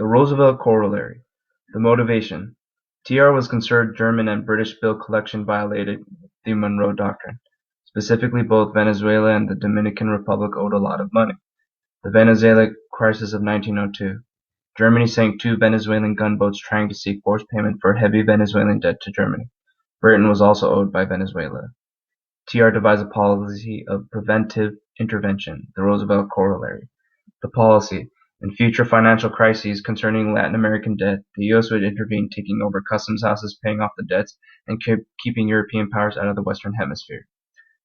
The Roosevelt Corollary. The motivation. TR was concerned German and British bill collection violated the Monroe Doctrine. Specifically, both Venezuela and the Dominican Republic owed a lot of money. The Venezuela crisis of 1902. Germany sank 2 Venezuelan gunboats trying to seek forced payment for heavy Venezuelan debt to Germany. Britain was also owed by Venezuela. TR devised a policy of preventive intervention, the Roosevelt Corollary. The policy. In future financial crises concerning Latin American debt, the U.S. would intervene, taking over customs houses, paying off the debts, and keeping European powers out of the Western Hemisphere.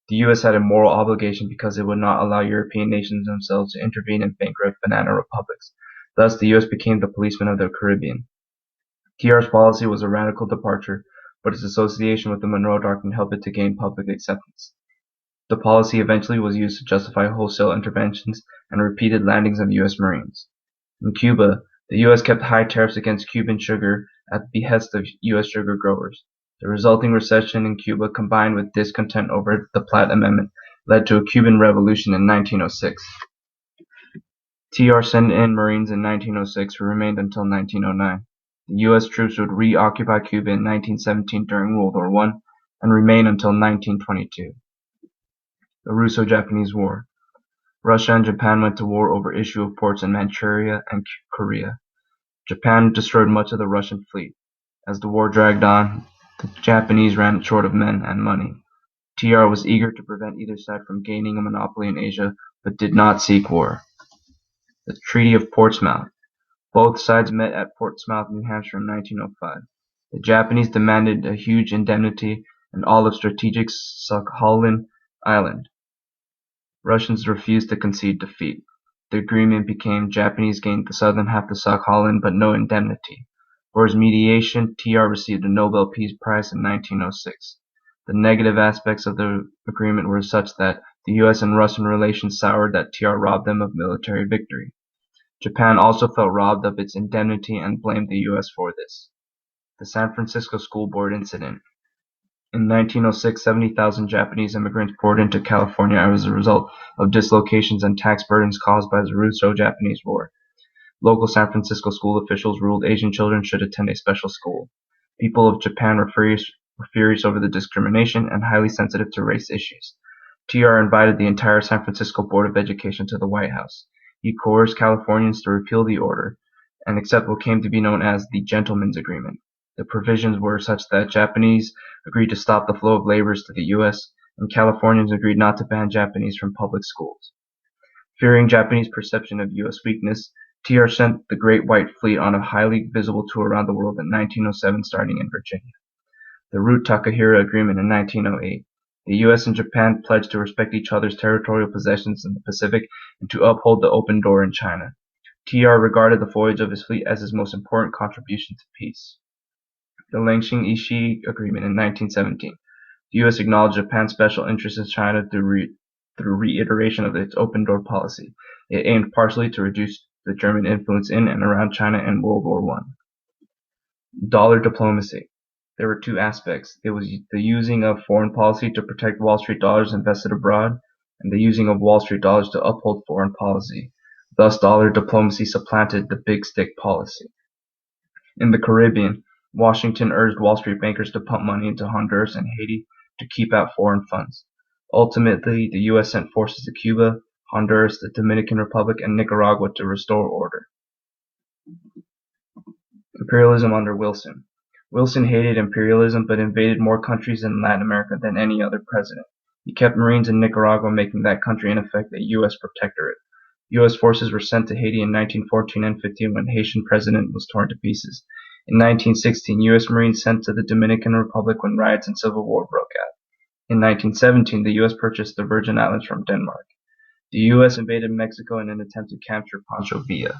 The U.S. had a moral obligation because it would not allow European nations themselves to intervene in bankrupt banana republics. Thus, the U.S. became the policeman of the Caribbean. TR's policy was a radical departure, but its association with the Monroe Doctrine helped it to gain public acceptance. The policy eventually was used to justify wholesale interventions and repeated landings of U.S. Marines. In Cuba, the U.S. kept high tariffs against Cuban sugar at the behest of U.S. sugar growers. The resulting recession in Cuba, combined with discontent over the Platt Amendment, led to a Cuban Revolution in 1906. TR sent in Marines in 1906 who remained until 1909. The U.S. troops would reoccupy Cuba in 1917 during World War I and remain until 1922. The Russo-Japanese War. Russia and Japan went to war over issue of ports in Manchuria and Korea. Japan destroyed much of the Russian fleet. As the war dragged on, the Japanese ran short of men and money. TR was eager to prevent either side from gaining a monopoly in Asia, but did not seek war. The Treaty of Portsmouth. Both sides met at Portsmouth, New Hampshire in 1905. The Japanese demanded a huge indemnity and all of strategic Sakhalin Island. Russians refused to concede defeat. The agreement became Japanese gained the southern half of Sakhalin but no indemnity. For his mediation, TR received a Nobel Peace Prize in 1906. The negative aspects of the agreement were such that the U.S. and Russian relations soured that TR robbed them of military victory. Japan also felt robbed of its indemnity and blamed the U.S. for this. The San Francisco School Board Incident. In 1906, 70,000 Japanese immigrants poured into California as a result of dislocations and tax burdens caused by the Russo-Japanese War. Local San Francisco school officials ruled Asian children should attend a special school. People of Japan were furious over the discrimination and highly sensitive to race issues. TR invited the entire San Francisco Board of Education to the White House. He coerced Californians to repeal the order and accept what came to be known as the Gentlemen's Agreement. The provisions were such that Japanese agreed to stop the flow of laborers to the U.S., and Californians agreed not to ban Japanese from public schools. Fearing Japanese perception of U.S. weakness, TR sent the Great White Fleet on a highly visible tour around the world in 1907, starting in Virginia. The Root-Takahira Agreement in 1908. The U.S. and Japan pledged to respect each other's territorial possessions in the Pacific and to uphold the open door in China. TR regarded the voyage of his fleet as his most important contribution to peace. The Lansing-Ishii Agreement in 1917. The U.S. acknowledged Japan's special interest in China through reiteration of its open door policy. It aimed partially to reduce the German influence in and around China in World War I. Dollar diplomacy. There were 2 aspects. It was the using of foreign policy to protect Wall Street dollars invested abroad, and the using of Wall Street dollars to uphold foreign policy. Thus, dollar diplomacy supplanted the big stick policy. In the Caribbean, Washington urged Wall Street bankers to pump money into Honduras and Haiti to keep out foreign funds. Ultimately, the U.S. sent forces to Cuba, Honduras, the Dominican Republic, and Nicaragua to restore order. Imperialism under Wilson. Wilson hated imperialism but invaded more countries in Latin America than any other president. He kept Marines in Nicaragua, making that country in effect a U.S. protectorate. U.S. forces were sent to Haiti in 1914 and 15 when Haitian president was torn to pieces. In 1916, U.S. Marines sent to the Dominican Republic when riots and civil war broke out. In 1917, the U.S. purchased the Virgin Islands from Denmark. The U.S. invaded Mexico in an attempt to capture Pancho Villa.